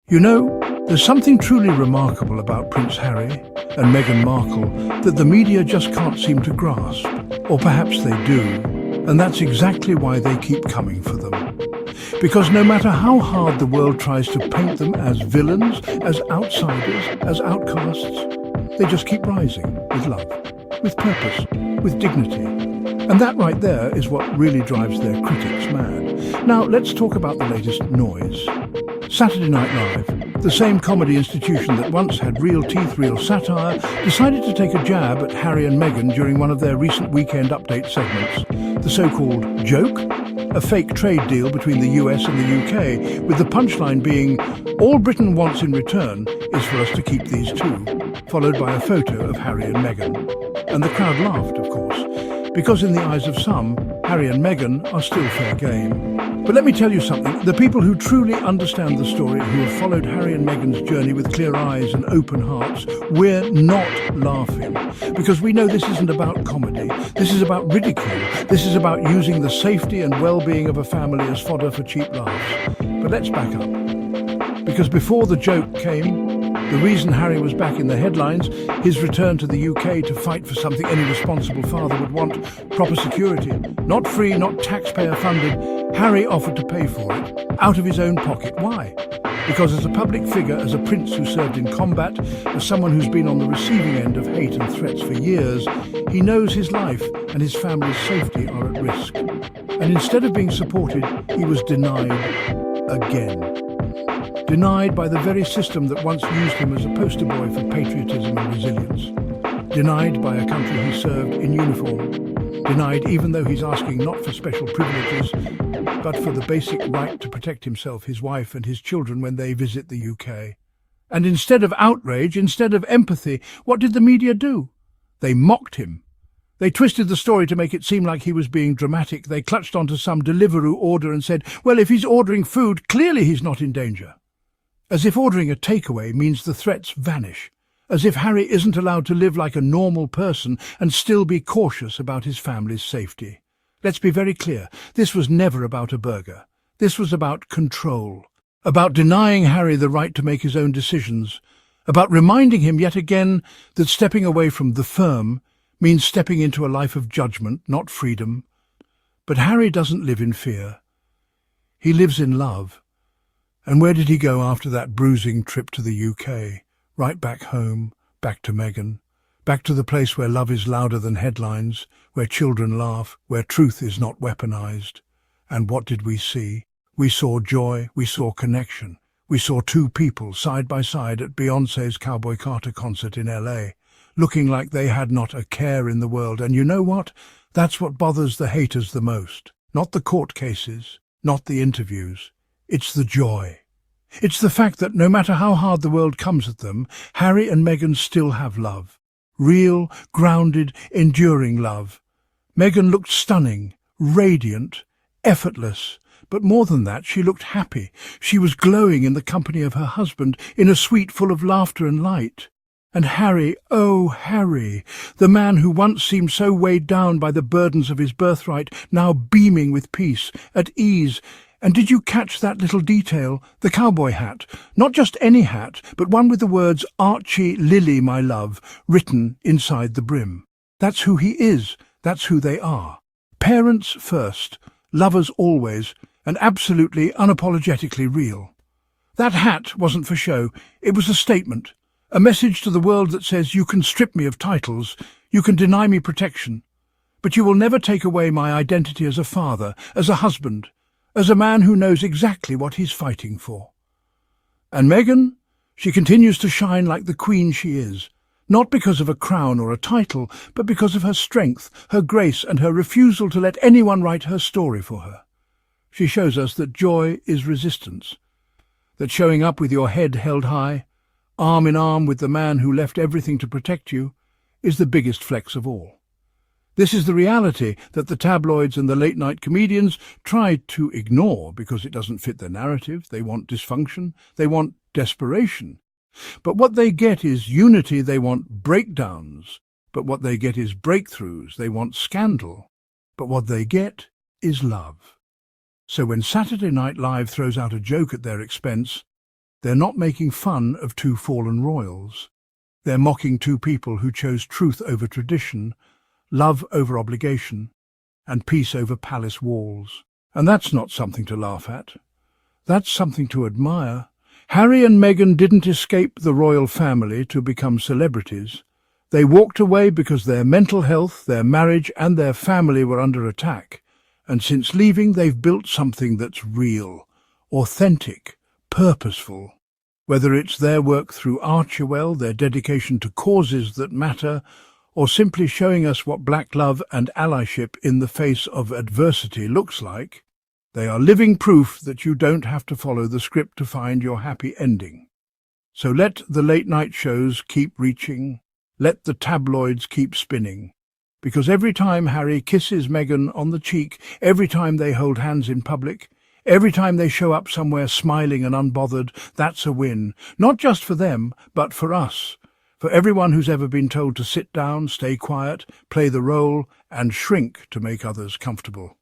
You know, there's something truly remarkable about Prince Harry and Meghan Markle that the media just can't seem to grasp. Or perhaps they do, and that's exactly why they keep coming for them. Because no matter how hard the world tries to paint them as villains, as outsiders, as outcasts, they just keep rising with love, with purpose, with dignity. And that right there is what really drives their critics mad. Now, let's talk about the latest noise. Saturday Night Live, the same comedy institution that once had real teeth, real satire, decided to take a jab at Harry and Meghan during one of their recent Weekend Update segments. The so-called joke? A fake trade deal between the US and the UK, with the punchline being, all Britain wants in return is for us to keep these two, followed by a photo of Harry and Meghan. And the crowd laughed, of course, because in the eyes of some, Harry and Meghan are still fair game. But let me tell you something, the people who truly understand the story, who have followed Harry and Meghan's journey with clear eyes and open hearts, we're not laughing. Because we know this isn't about comedy, this is about ridicule, this is about using the safety and well-being of a family as fodder for cheap laughs. But let's back up. Because before the joke came, the reason Harry was back in the headlines, his return to the UK to fight for something any responsible father would want, proper security. Not free, not taxpayer-funded. Harry offered to pay for it, out of his own pocket. Why? Because as a public figure, as a prince who served in combat, as someone who's been on the receiving end of hate and threats for years, he knows his life and his family's safety are at risk. And instead of being supported, he was denied again. Denied by the very system that once used him as a poster boy for patriotism and resilience. Denied by a country he served in uniform. Denied even though he's asking not for special privileges, but for the basic right to protect himself, his wife and his children when they visit the UK. And instead of outrage, instead of empathy, what did the media do? They mocked him. They twisted the story to make it seem like he was being dramatic. They clutched onto some Deliveroo order and said, well, if he's ordering food, clearly he's not in danger. As if ordering a takeaway means the threats vanish. As if Harry isn't allowed to live like a normal person and still be cautious about his family's safety. Let's be very clear, this was never about a burger. This was about control. About denying Harry the right to make his own decisions. About reminding him yet again that stepping away from the firm means stepping into a life of judgment, not freedom. But Harry doesn't live in fear. He lives in love. And where did he go after that bruising trip to the UK? Right back home, back to Meghan, back to the place where love is louder than headlines, where children laugh, where truth is not weaponized. And what did we see? We saw joy, we saw connection. We saw two people side by side at Beyoncé's Cowboy Carter concert in LA, looking like they had not a care in the world. And you know what? That's what bothers the haters the most. Not the court cases, not the interviews. It's the joy. It's the fact that no matter how hard the world comes at them, Harry and Meghan still have love. Real, grounded, enduring love. Meghan looked stunning, radiant, effortless. But more than that, she looked happy. She was glowing in the company of her husband, in a suite full of laughter and light. And Harry, oh Harry, the man who once seemed so weighed down by the burdens of his birthright, now beaming with peace, at ease. And did you catch that little detail? The cowboy hat. Not just any hat, but one with the words Archie Lily, my love, written inside the brim. That's who he is. That's who they are. Parents first, lovers always, and absolutely, unapologetically real. That hat wasn't for show. It was a statement. A message to the world that says, you can strip me of titles, you can deny me protection, but you will never take away my identity as a father, as a husband, as a man who knows exactly what he's fighting for. And Meghan, she continues to shine like the queen she is, not because of a crown or a title, but because of her strength, her grace, and her refusal to let anyone write her story for her. She shows us that joy is resistance, that showing up with your head held high, arm in arm with the man who left everything to protect you, is the biggest flex of all. This is the reality that the tabloids and the late-night comedians try to ignore because it doesn't fit their narrative. They want dysfunction. They want desperation. But what they get is unity. They want breakdowns. But what they get is breakthroughs. They want scandal. But what they get is love. So when Saturday Night Live throws out a joke at their expense, They're not making fun of two fallen royals. They're mocking two people who chose truth over tradition, love over obligation, and peace over palace walls. And that's not something to laugh at. That's something to admire. Harry and Meghan didn't escape the royal family to become celebrities. They walked away because their mental health, their marriage, and their family were under attack. And since leaving, they've built something that's real, authentic, purposeful. Whether it's their work through Archewell, their dedication to causes that matter, or simply showing us what black love and allyship in the face of adversity looks like, they are living proof that you don't have to follow the script to find your happy ending. So let the late-night shows keep reaching, let the tabloids keep spinning, because every time Harry kisses Meghan on the cheek, every time they hold hands in public, every time they show up somewhere smiling and unbothered, that's a win, not just for them, but for us, for everyone who's ever been told to sit down, stay quiet, play the role, and shrink to make others comfortable.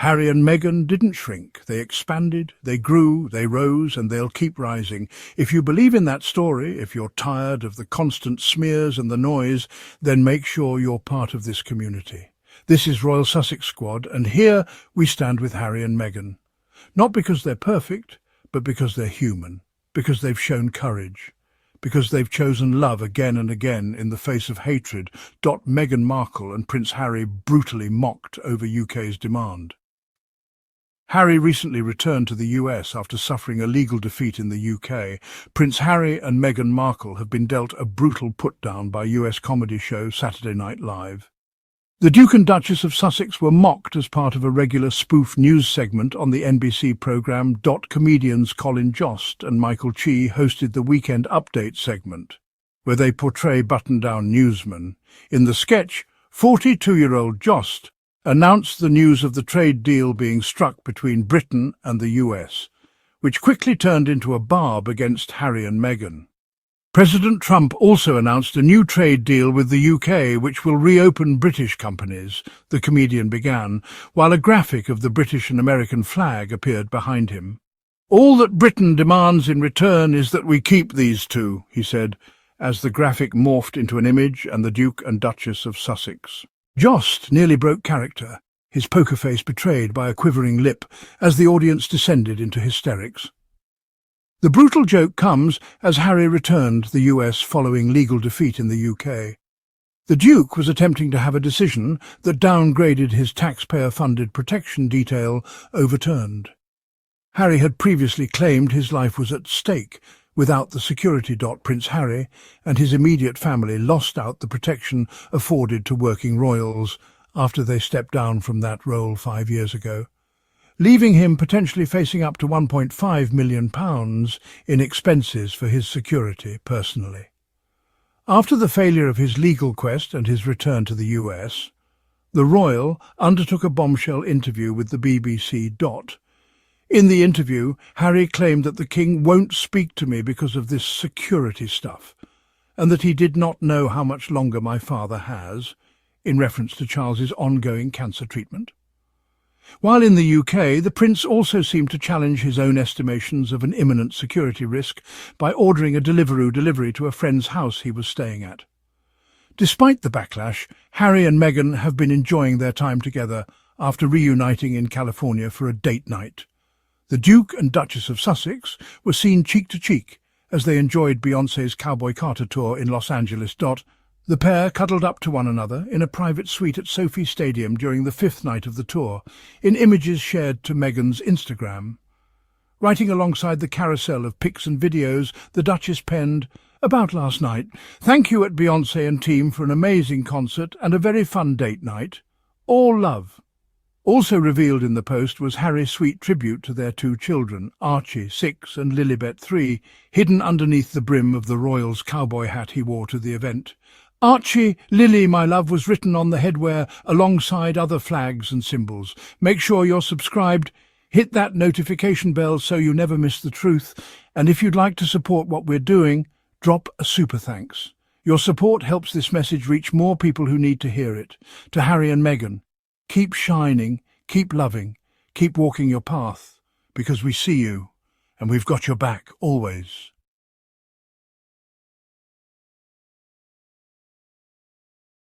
Harry and Meghan didn't shrink. They expanded, they grew, they rose, and they'll keep rising. If you believe in that story, if you're tired of the constant smears and the noise, then make sure you're part of this community. This is Royal Sussex Squad, and here we stand with Harry and Meghan. Not because they're perfect, but because they're human, because they've shown courage, because they've chosen love again and again in the face of hatred. Meghan Markle and Prince Harry brutally mocked over UK's demand. Harry recently returned to the US after suffering a legal defeat in the UK. Prince Harry and Meghan Markle have been dealt a brutal put-down by US comedy show Saturday Night Live. The Duke and Duchess of Sussex were mocked as part of a regular spoof news segment on the NBC programme. Comedians Colin Jost and Michael Chi hosted the Weekend Update segment, where they portray button-down newsmen. In the sketch, 42-year-old Jost announced the news of the trade deal being struck between Britain and the US, which quickly turned into a barb against Harry and Meghan. President Trump also announced a new trade deal with the UK which will reopen British companies, the comedian began, while a graphic of the British and American flag appeared behind him. "All that Britain demands in return is that we keep these two," he said, as the graphic morphed into an image and the Duke and Duchess of Sussex. Jost nearly broke character, his poker face betrayed by a quivering lip as the audience descended into hysterics. The brutal joke comes as Harry returned to the US following legal defeat in the UK. The Duke was attempting to have a decision that downgraded his taxpayer-funded protection detail overturned. Harry had previously claimed his life was at stake. Without the security, Prince Harry and his immediate family lost out the protection afforded to working royals after they stepped down from that role 5 years ago, leaving him potentially facing up to £1.5 million in expenses for his security personally. After the failure of his legal quest and his return to the US, the royal undertook a bombshell interview with the BBC. In the interview, Harry claimed that the king won't speak to me because of this security stuff, and that he did not know how much longer my father has, in reference to Charles's ongoing cancer treatment. While in the UK, the prince also seemed to challenge his own estimations of an imminent security risk by ordering a Deliveroo delivery to a friend's house he was staying at. Despite the backlash, Harry and Meghan have been enjoying their time together after reuniting in California for a date night. The Duke and Duchess of Sussex were seen cheek to cheek as they enjoyed Beyoncé's Cowboy Carter tour in Los Angeles. The pair cuddled up to one another in a private suite at Sophie Stadium during the 5th night of the tour, in images shared to Meghan's Instagram. Writing alongside the carousel of pics and videos, the Duchess penned, "About last night, thank you at Beyoncé and team for an amazing concert and a very fun date night. All love." Also revealed in the post was Harry's sweet tribute to their 2 children, Archie, 6, and Lilibet, 3, hidden underneath the brim of the royal's cowboy hat he wore to the event. "Archie, Lily, my love," was written on the headwear alongside other flags and symbols. Make sure you're subscribed, hit that notification bell so you never miss the truth, and if you'd like to support what we're doing, drop a super thanks. Your support helps this message reach more people who need to hear it. To Harry and Meghan, keep shining, keep loving, keep walking your path, because we see you, and we've got your back always.